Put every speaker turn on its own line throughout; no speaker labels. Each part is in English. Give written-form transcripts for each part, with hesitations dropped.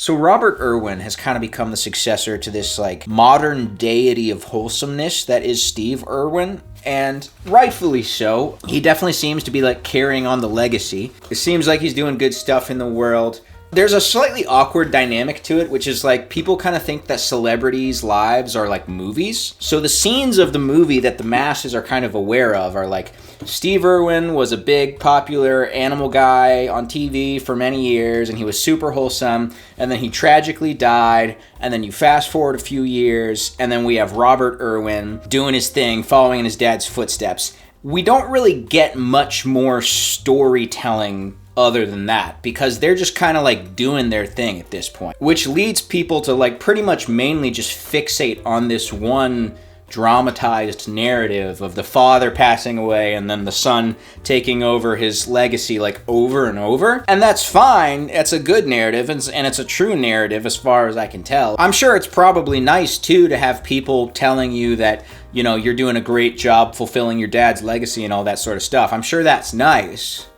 So Robert Irwin has kind of become the successor to this like modern deity of wholesomeness that is Steve Irwin, and rightfully so. He definitely seems to be like carrying on the legacy. It seems like he's doing good stuff in the world. There's a slightly awkward dynamic to it, which is like people kind of think that celebrities' lives are like movies. So the scenes of the movie that the masses are kind of aware of are like Steve Irwin was a big popular animal guy on TV for many years, and he was super wholesome, and then he tragically died, and then you fast forward a few years, and then we have Robert Irwin doing his thing, following in his dad's footsteps. We don't really get much more storytelling other than that, because they're just kind of like doing their thing at this point, which leads people to like pretty much mainly just fixate on this one dramatized narrative of the father passing away and then the son taking over his legacy like over and over. And that's fine. It's a good narrative, and it's a true narrative as far as I can tell. I'm sure it's probably nice too to have people telling you that, you know, you're doing a great job fulfilling your dad's legacy and all that sort of stuff. I'm sure that's nice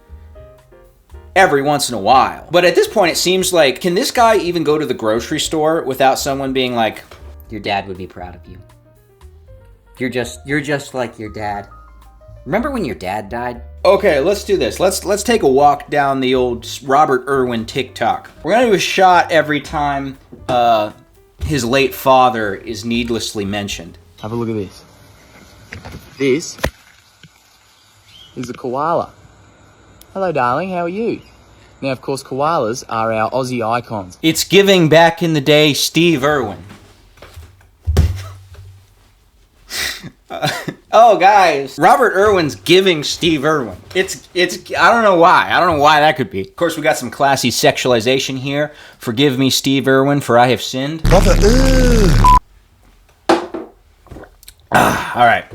every once in a while. But at this point, it seems like, can this guy even go to the grocery store without someone being like,
your dad would be proud of you. You're just like your dad. Remember when your dad died?
Okay, let's do this. Let's take a walk down the old Robert Irwin TikTok. We're gonna do a shot every time his late father is needlessly mentioned.
Have a look at this. This is a koala. Hello, darling, how are you? Now, of course, koalas are our Aussie icons.
It's giving back in the day Steve Irwin. Oh, guys, Robert Irwin's giving Steve Irwin. It's. I don't know why. I don't know why that could be. Of course, we got some classy sexualization here. Forgive me, Steve Irwin, for I have sinned. All right.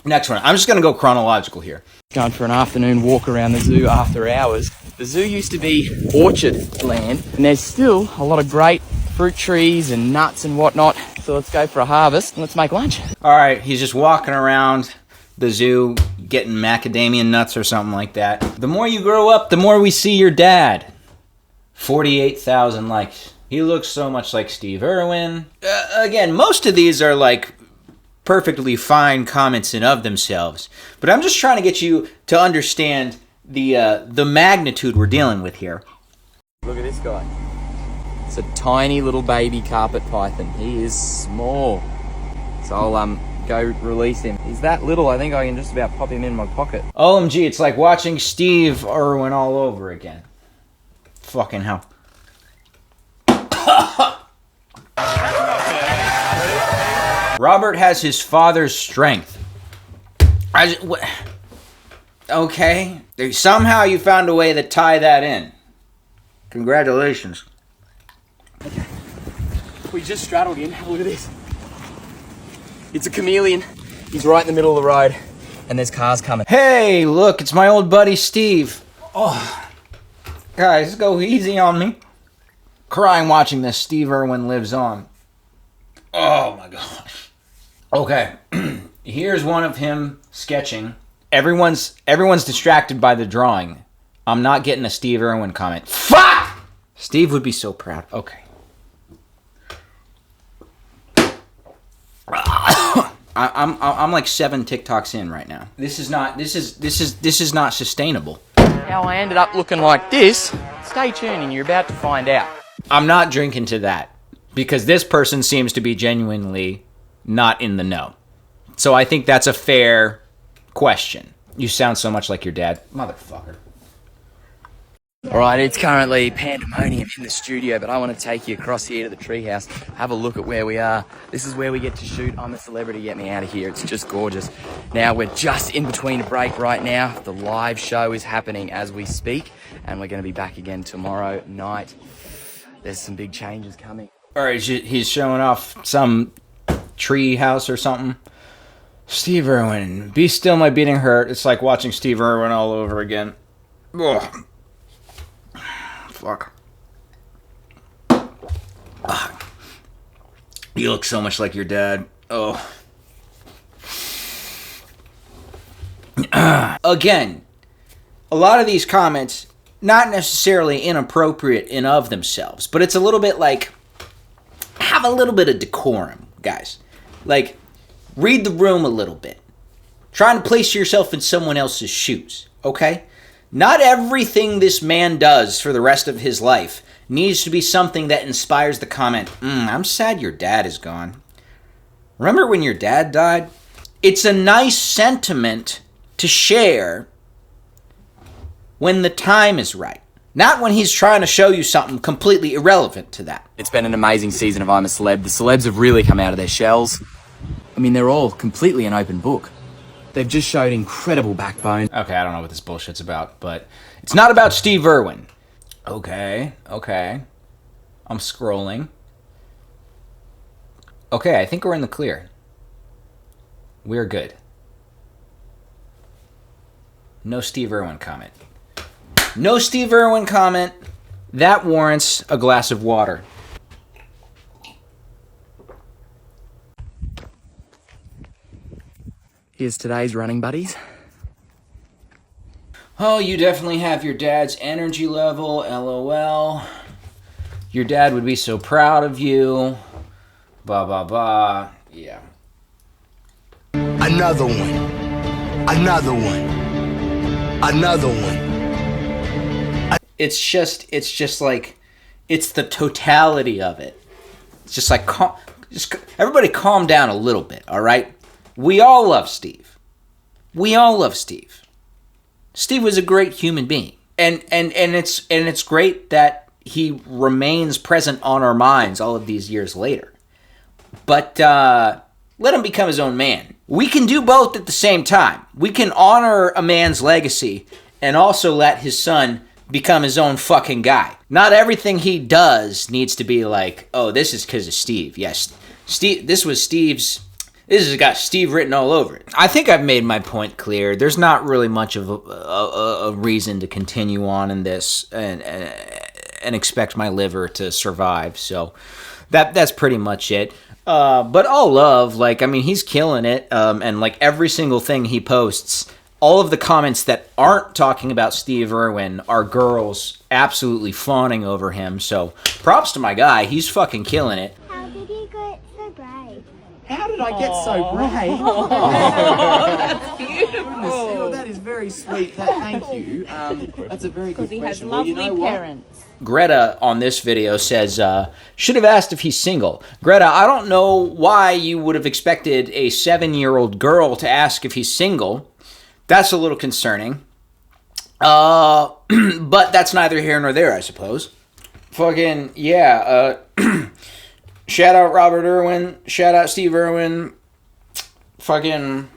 Next one. I'm just gonna go chronological here.
Going for an afternoon walk around the zoo after hours. The zoo used to be orchard land, and there's still a lot of great fruit trees and nuts and whatnot. So let's go for a harvest and let's make lunch.
All right, he's just walking around the zoo getting macadamia nuts or something like that. The more you grow up, the more we see your dad. 48,000 likes. He looks so much like Steve Irwin. Again, most of these are like perfectly fine comments in of themselves, but I'm just trying to get you to understand the magnitude we're dealing with here.
Look at this guy. It's a tiny little baby carpet python. He is small. So I'll go release him. He's that little, I think I can just about pop him in my pocket.
OMG, it's like watching Steve Irwin all over again. Fucking hell. Robert has his father's strength. Okay. Somehow you found a way to tie that in. Congratulations.
Okay. We just straddled in. Have a look at this. It's a chameleon. He's right in the middle of the road, and there's cars coming.
Hey, look, it's my old buddy Steve. Oh, guys, go easy on me. Crying watching this. Steve Irwin lives on. Oh my gosh. Okay, here's one of him sketching. Everyone's distracted by the drawing. I'm not getting a Steve Irwin comment. Fuck! Steve would be so proud. Okay. I'm like 7 TikToks in right now. This is not sustainable.
How I ended up looking like this, stay tuned and you're about to find out.
I'm not drinking to that because this person seems to be genuinely not in the know. So I think that's a fair question. You sound so much like your dad. Motherfucker.
Alright, it's currently pandemonium in the studio, but I want to take you across here to the treehouse, have a look at where we are. This is where we get to shoot I'm a Celebrity, Get Me Out of Here. It's just gorgeous. Now, we're just in between a break right now. The live show is happening as we speak, and we're going to be back again tomorrow night. There's some big changes coming.
Alright, he's showing off some tree house or something. Steve Irwin, be still, my beating hurt. It's like watching Steve Irwin all over again. Ugh. Fuck. Ugh. You look so much like your dad. Oh. Again, a lot of these comments not necessarily inappropriate in of themselves, but it's a little bit like, have a little bit of decorum, guys. Like, read the room a little bit. Trying to place yourself in someone else's shoes, okay? Not everything this man does for the rest of his life needs to be something that inspires the comment, I'm sad your dad is gone. Remember when your dad died? It's a nice sentiment to share when the time is right. Not when he's trying to show you something completely irrelevant to that.
It's been an amazing season of I'm a Celeb. The celebs have really come out of their shells. I mean, they're all completely an open book. They've just showed incredible backbone.
Okay, I don't know what this bullshit's about, but it's not about Steve Irwin. Okay. I'm scrolling. Okay, I think we're in the clear. We're good. No Steve Irwin comment. No Steve Irwin comment. That warrants a glass of water.
Here's today's running buddies.
Oh, you definitely have your dad's energy level, LOL. Your dad would be so proud of you. Blah, blah, blah. Yeah.
Another one. Another one. Another one.
It's just like, it's the totality of it. It's just like, everybody calm down a little bit, all right? We all love Steve. We all love Steve. Steve was a great human being. And it's great that he remains present on our minds all of these years later. But let him become his own man. We can do both at the same time. We can honor a man's legacy and also let his son become his own fucking guy. Not everything he does needs to be like, oh, this is because of Steve. Yes, Steve. This has got Steve written all over it. I think I've made my point clear. There's not really much of a reason to continue on in this and expect my liver to survive. So that's pretty much it. But all love, like, I mean, he's killing it. And like every single thing he posts, all of the comments that aren't talking about Steve Irwin are girls absolutely fawning over him. So props to my guy. He's fucking killing it.
How did he get so bright?
How did I get so brave?
That's beautiful.
That is very sweet. Thank you. That's a very good question.
He has lovely parents.
Greta on this video says, should have asked if he's single. Greta, I don't know why you would have expected a 7-year-old girl to ask if he's single. That's a little concerning. But that's neither here nor there, I suppose. Fucking, yeah. Shout out Robert Irwin. Shout out Steve Irwin. Fucking...